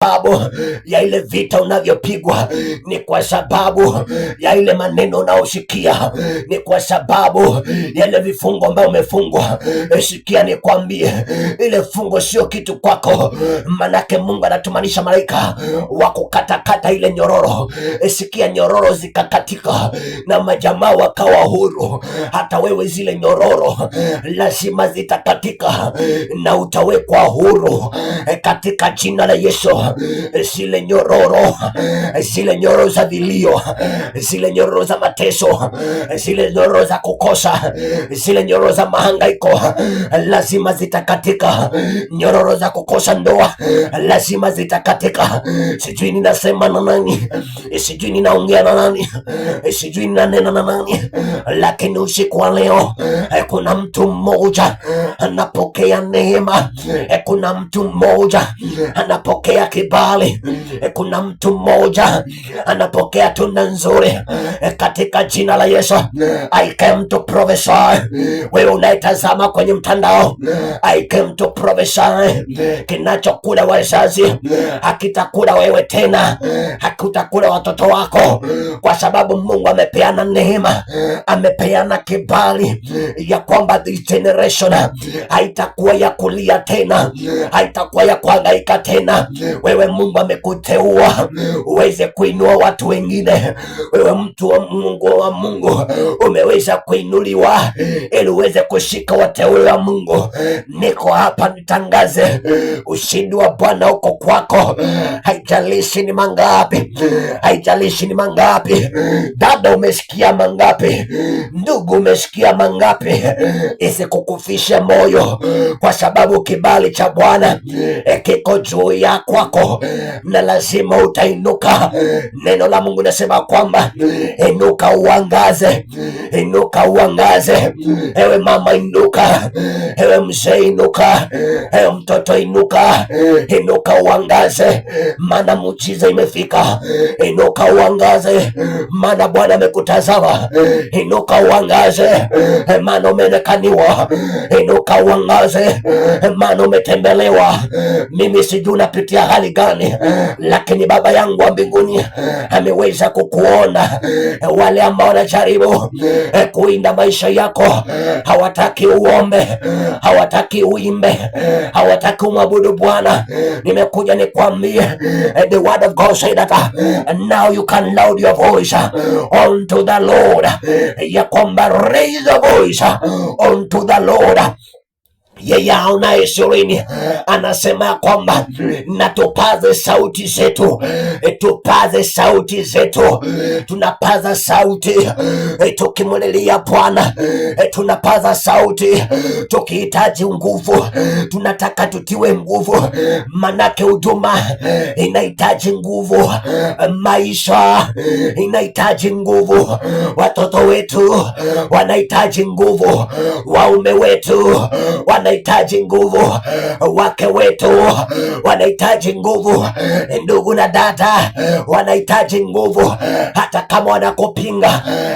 sababu ya ile vita unavyopigwa, ni kwa sababu ya ile maneno unaosikia, ni kwa sababu ya ile vifungo ambayo umefungwa. Sikia nikwambie, ile fungo sio kitu kwako, manake Mungu anatumanisha malaika wa kukatakata ile nyororo. Sikia, nyororo zikakatika na majamaa wakawa huru. Hata wewe zile nyororo lazima zitakatika na utawekwa huru katika jina la Yesu. Zile nyororo za vilio, zile nyororo za mateso, zile nyororo za kukosa, zile nyororo za mahangaiko lazima zitakatika. Nyororo za kukosa ndoa lazima zitakatika. Sijui ninasema na nani, sijui ninaongea na nani, sijui ninanena na nani, lakini usiku wa leo kuna mtu mmoja anapokea neema, kuna mtu mmoja anapokea kibali, kuna mtu mmoja anapokea tunda nzuri katika jina la Yesu. I came to prophesy. Wewe unaitazama kwenye mtandao, I came to prophesy. Kinachokula wazazi hakitakula wewe tena, hakitakula watoto wako, kwa sababu Mungu amepeana neema, amepeana kibali ya kwamba this generation haitakuwa ya kulia tena, haitakuwa ya kuhangaika tena. Wewe Mungu amekuteua uweze kuinua watu wengine. Wewe mtu wa Mungu umeweza kuinuliwa ili uweze kushika wateule wa Mungu. Niko hapa nitangaze ushindi wa Bwana uko kwako. Haijalishi ni mangapi, haijalishi ni mangapi. Dada, umesikia mangapi? Ndugu, umesikia mangapi? Isikukufisha moyo, kwa sababu kibali cha Bwana kiko juu ya kwako na lazima utainuka. Neno la Mungu nasema kwamba inuka uangaze, inuka uangaze. Ewe mama inuka, ewe mzee inuka, ewe mtoto inuka, inuka uangaze, maana muujiza imefika. Inuka uangaze, maana Bwana amekutazama. Inuka uangaze, maana umeonekaniwa. Inuka uangaze, maana umetembelewa. Mimi sijui unapitia hali gani, lakini Baba yangu wa mbinguni ameweza kukuona. Wale ambao wanajaribu kuinda maisha yako, hawataki uombe, hawataki uimbe, hawataki umwabudu Bwana, nimekuja nikwambie, the word of God said that now you can loud your voice unto the Lord, ya kwamba raise the voice unto the Lord. Yeye aona 20 anasema kwamba na tupaze sauti zetu, tupaze sauti zetu. Tunapaza sauti tukimlilia Bwana, tunapaza sauti tukihitaji nguvu. Tunataka tutiwe nguvu, manake huduma inahitaji nguvu, maisha inahitaji nguvu, watoto wetu wanahitaji nguvu, waume wetu wanahitaji nguvu, wake wetu wanahitaji nguvu, ndugu na dada wanahitaji nguvu. Hata kama wanakupinga,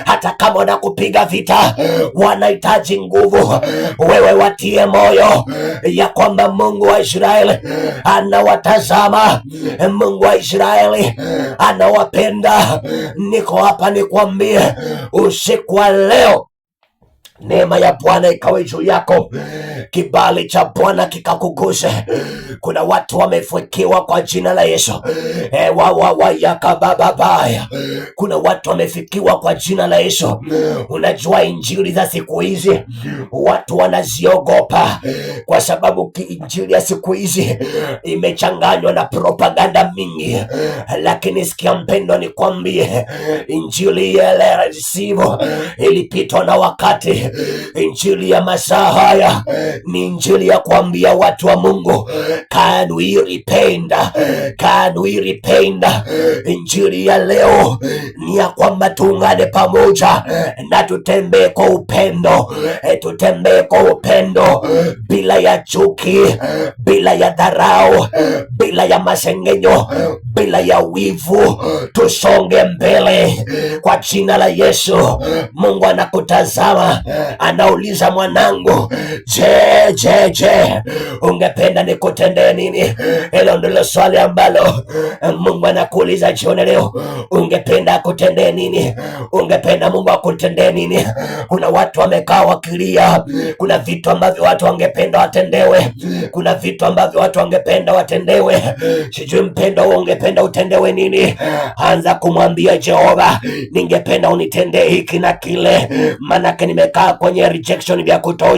hata kama wanakupiga vita, wanahitaji nguvu. Wewe watie moyo ya kwamba Mungu wa Israeli anawatazama, Mungu wa Israeli anawapenda. Niko hapa nikwambie usiku wa leo, neema ya Bwana ikawe juu yako, kibali cha Bwana kikakuguse. Kuna watu wamefikiwa kwa jina la Yesu. Yakabababaya. Kuna watu wamefikiwa kwa jina la Yesu. Unajua injili za siku hizi watu wanaziogopa, kwa sababu injili ya siku hizi imechanganywa na propaganda mingi. Lakini sikia mpendwa, nikwambie, injili ya receive ilipitwa na wakati. Injili ya masaa haya ni injili ya kuambia watu wa Mungu, can we repent? Can we repent? Injili ya leo ni ya kwamba tuungane pamoja na tutembee kwa upendo, tutembee kwa upendo, bila ya chuki, bila ya dharau, bila ya masengenyo, bila ya wivu. Tusonge mbele kwa jina la Yesu. Mungu anakutazama, anauliza mwanangu, je, ungependa nikutendee nini? Hilo ndilo swali ambalo Mungu anakuuliza jioni leo. Ungependa akutendee nini? Ungependa Mungu akutendee nini? Kuna watu wamekaa wakilia, kuna vitu ambavyo watu wangependa watendewe, kuna vitu ambavyo watu wangependa watendewe. Sijui mpendo, ungependa utendewe nini? Anza kumwambia Jehova, ningependa unitendee hiki na kile, manake nimekaa kwenye rejection vya kutosha.